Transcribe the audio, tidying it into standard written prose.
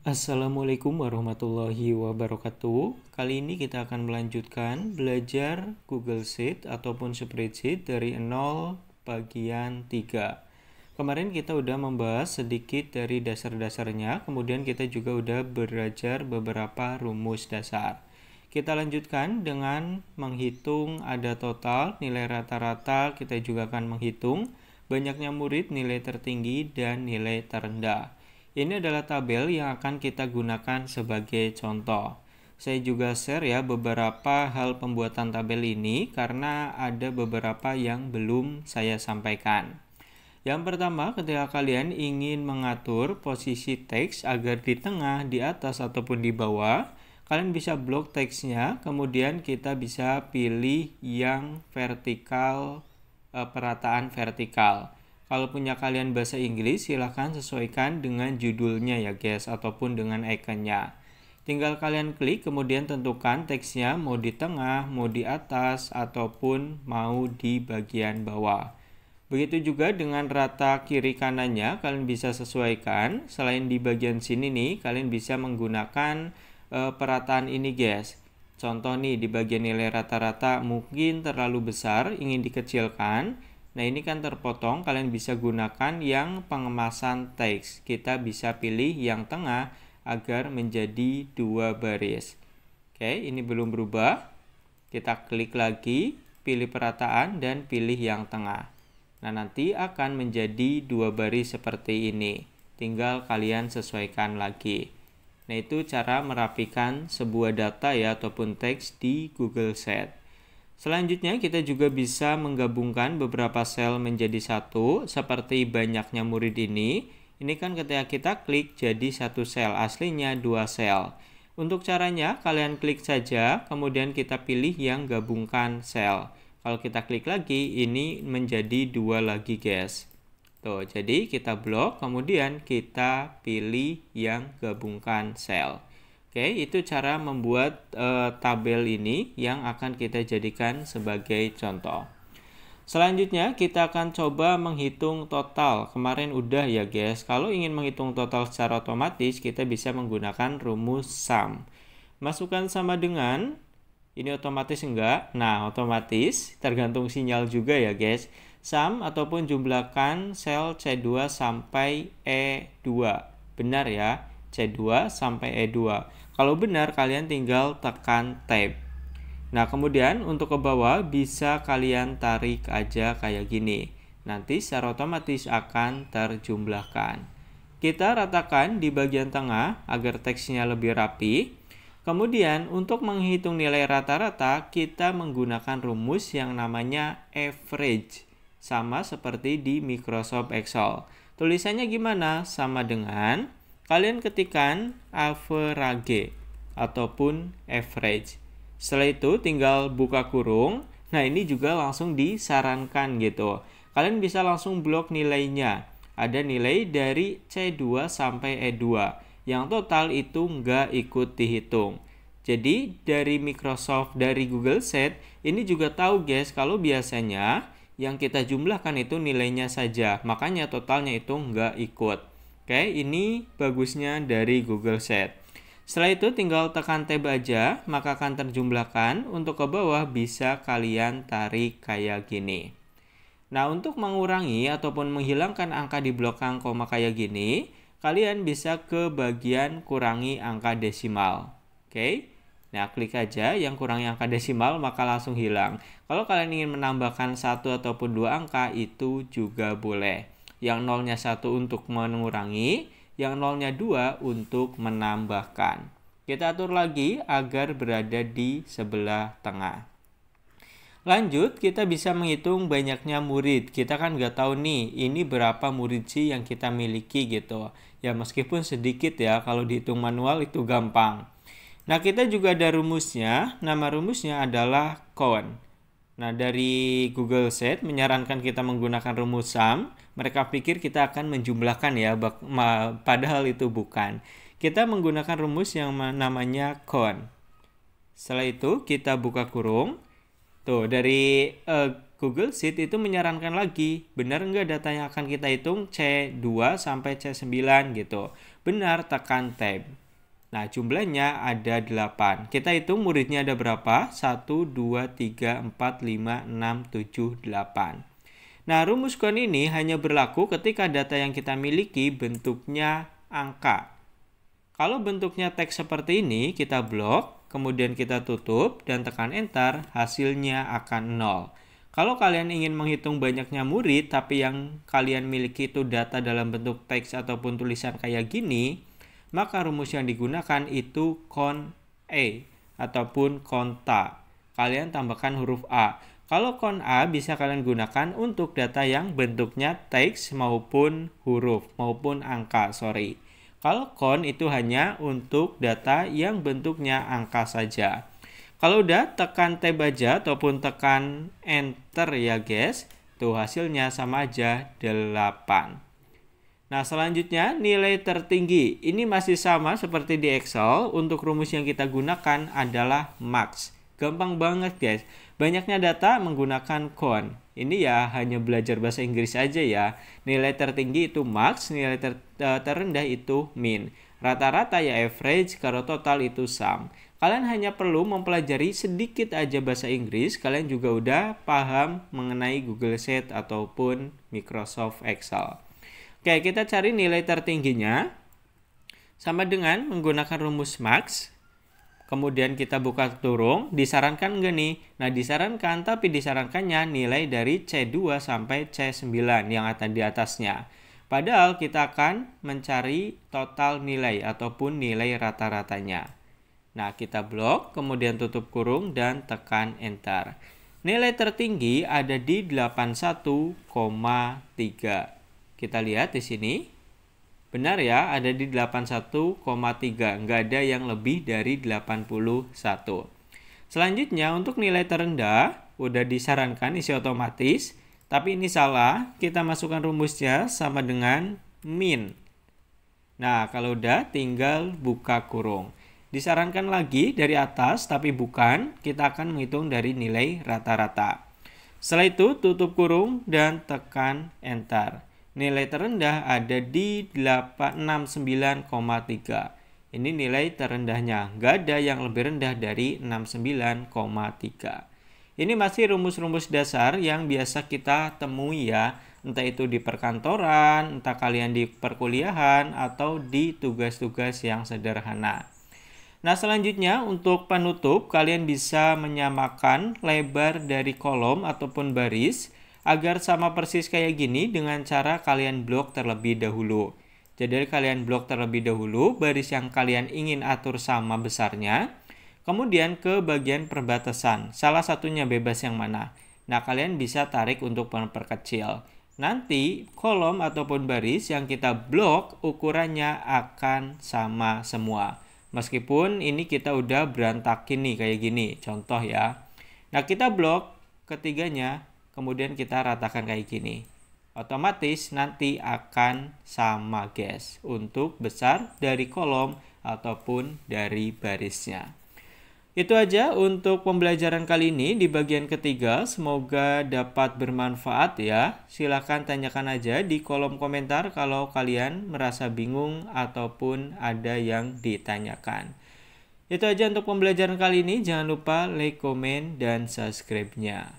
Assalamualaikum warahmatullahi wabarakatuh. Kali ini kita akan melanjutkan belajar Google Sheet ataupun spreadsheet dari 0 bagian 3. Kemarin kita udah membahas sedikit dari dasar-dasarnya, kemudian kita juga udah belajar beberapa rumus dasar. Kita lanjutkan dengan menghitung ada total, nilai rata-rata, kita juga akan menghitung banyaknya murid, nilai tertinggi, dan nilai terendah. Ini adalah tabel yang akan kita gunakan sebagai contoh. Saya juga share ya beberapa hal pembuatan tabel ini karena ada beberapa yang belum saya sampaikan. Yang pertama, ketika kalian ingin mengatur posisi teks agar di tengah, di atas, ataupun di bawah, kalian bisa blok teksnya, kemudian kita bisa pilih yang vertikal, perataan vertikal. Kalau punya kalian bahasa Inggris, silahkan sesuaikan dengan judulnya ya guys, ataupun dengan ikonnya. Tinggal kalian klik, kemudian tentukan teksnya mau di tengah, mau di atas, ataupun mau di bagian bawah. Begitu juga dengan rata kiri kanannya, kalian bisa sesuaikan. Selain di bagian sini nih, kalian bisa menggunakan perataan ini guys. Contoh nih, di bagian nilai rata-rata mungkin terlalu besar, ingin dikecilkan. Nah ini kan terpotong, kalian bisa gunakan yang pengemasan teks. Kita bisa pilih yang tengah agar menjadi 2 baris. Oke, ini belum berubah. Kita klik lagi, pilih perataan dan pilih yang tengah. Nah nanti akan menjadi 2 baris seperti ini. Tinggal kalian sesuaikan lagi. Nah itu cara merapikan sebuah data ya ataupun teks di Google Sheet. Selanjutnya kita juga bisa menggabungkan beberapa sel menjadi satu seperti banyaknya murid ini. Ini kan ketika kita klik jadi satu sel, aslinya 2 sel. Untuk caranya kalian klik saja, kemudian kita pilih yang gabungkan sel. Kalau kita klik lagi, ini menjadi 2 lagi guys. Tuh, jadi kita blok, kemudian kita pilih yang gabungkan sel. Oke, itu cara membuat tabel ini yang akan kita jadikan sebagai contoh. Selanjutnya kita akan coba menghitung total. Kemarin udah ya guys, kalau ingin menghitung total secara otomatis kita bisa menggunakan rumus sum. Masukkan sama dengan, ini otomatis enggak? Nah, otomatis tergantung sinyal juga ya guys. Sum ataupun jumlahkan sel C2 sampai E2. Benar ya, C2 sampai E2. Kalau benar, kalian tinggal tekan Tab. Nah, kemudian untuk ke bawah bisa kalian tarik aja kayak gini. Nanti secara otomatis akan terjumlahkan. Kita ratakan di bagian tengah agar teksnya lebih rapi. Kemudian untuk menghitung nilai rata-rata, kita menggunakan rumus yang namanya average. Sama seperti di Microsoft Excel. Tulisannya gimana? Sama dengan kalian ketikkan average ataupun average. Setelah itu tinggal buka kurung. Nah ini juga langsung disarankan gitu. Kalian bisa langsung blok nilainya. Ada nilai dari C2 sampai E2. Yang total itu nggak ikut dihitung. Jadi dari Google Sheet ini juga tahu guys kalau biasanya yang kita jumlahkan itu nilainya saja. Makanya totalnya itu nggak ikut. Oke, ini bagusnya dari Google Sheet. Setelah itu tinggal tekan tab aja, maka akan terjumlahkan. Untuk ke bawah bisa kalian tarik kayak gini. Nah, untuk mengurangi ataupun menghilangkan angka di belakang koma kayak gini, kalian bisa ke bagian kurangi angka desimal. Oke. Nah, klik aja yang kurangi angka desimal, maka langsung hilang. Kalau kalian ingin menambahkan 1 ataupun 2 angka, itu juga boleh. Yang nolnya 1 untuk mengurangi, yang nolnya 2 untuk menambahkan. Kita atur lagi agar berada di sebelah tengah. Lanjut, kita bisa menghitung banyaknya murid. Kita kan nggak tahu nih, ini berapa murid sih yang kita miliki gitu. Ya meskipun sedikit ya, kalau dihitung manual itu gampang. Nah, kita juga ada rumusnya. Nama rumusnya adalah count. Nah, dari Google Sheet menyarankan kita menggunakan rumus sum. Mereka pikir kita akan menjumlahkan ya, padahal itu bukan. Kita menggunakan rumus yang namanya count. Setelah itu kita buka kurung. Tuh, dari Google Sheet itu menyarankan lagi, benar nggak data yang akan kita hitung C2 sampai C9 gitu. Benar, tekan Tab. Nah, jumlahnya ada 8. Kita hitung muridnya ada berapa? 1, 2, 3, 4, 5, 6, 7, 8. Nah, rumus kon ini hanya berlaku ketika data yang kita miliki bentuknya angka. Kalau bentuknya teks seperti ini, kita blok, kemudian kita tutup, dan tekan Enter, hasilnya akan 0. Kalau kalian ingin menghitung banyaknya murid, tapi yang kalian miliki itu data dalam bentuk teks ataupun tulisan kayak gini, maka rumus yang digunakan itu kon E ataupun konta. Kalian tambahkan huruf A. Kalau kon A bisa kalian gunakan untuk data yang bentuknya teks maupun huruf, maupun angka, Kalau kon itu hanya untuk data yang bentuknya angka saja. Kalau udah tekan tab aja ataupun tekan enter ya guys, tuh hasilnya sama aja 8. Nah selanjutnya nilai tertinggi. Ini masih sama seperti di Excel, untuk rumus yang kita gunakan adalah max. Gampang banget guys, banyaknya data menggunakan kon. Ini ya hanya belajar bahasa Inggris aja ya. Nilai tertinggi itu max, nilai terendah itu min. Rata-rata ya average, kalau total itu sum. Kalian hanya perlu mempelajari sedikit aja bahasa Inggris, kalian juga udah paham mengenai Google Sheet ataupun Microsoft Excel. Oke, kita cari nilai tertingginya. Sama dengan menggunakan rumus max. Kemudian kita buka kurung, disarankan enggak nih? Nah, disarankan, tapi disarankannya nilai dari C2 sampai C9 yang ada di atasnya. Padahal kita akan mencari total nilai ataupun nilai rata-ratanya. Nah, kita blok, kemudian tutup kurung dan tekan enter. Nilai tertinggi ada di 81,3. Kita lihat di sini. Benar ya, ada di 81,3. Nggak ada yang lebih dari 81. Selanjutnya, untuk nilai terendah, udah disarankan isi otomatis. Tapi ini salah, kita masukkan rumusnya sama dengan min. Nah, kalau udah tinggal buka kurung. Disarankan lagi dari atas, tapi bukan, kita akan menghitung dari nilai rata-rata. Setelah itu, tutup kurung dan tekan enter. Nilai terendah ada di 69,3. Ini nilai terendahnya, nggak ada yang lebih rendah dari 69,3. Ini masih rumus-rumus dasar yang biasa kita temui ya, entah itu di perkantoran, entah kalian di perkuliahan, atau di tugas-tugas yang sederhana. Nah, selanjutnya untuk penutup, kalian bisa menyamakan lebar dari kolom ataupun baris agar sama persis kayak gini dengan cara kalian blok terlebih dahulu. Jadi kalian blok terlebih dahulu baris yang kalian ingin atur sama besarnya, kemudian ke bagian perbatasan, salah satunya bebas yang mana. Nah, kalian bisa tarik untuk memperkecil. Nanti kolom ataupun baris yang kita blok ukurannya akan sama semua. Meskipun ini kita udah berantakin nih kayak gini, contoh ya. Nah, kita blok ketiganya, kemudian kita ratakan kayak gini. Otomatis nanti akan sama guys, untuk besar dari kolom ataupun dari barisnya. Itu aja untuk pembelajaran kali ini di bagian ketiga. Semoga dapat bermanfaat ya. Silahkan tanyakan aja di kolom komentar kalau kalian merasa bingung ataupun ada yang ditanyakan. Itu aja untuk pembelajaran kali ini. Jangan lupa like, komen, dan subscribe-nya.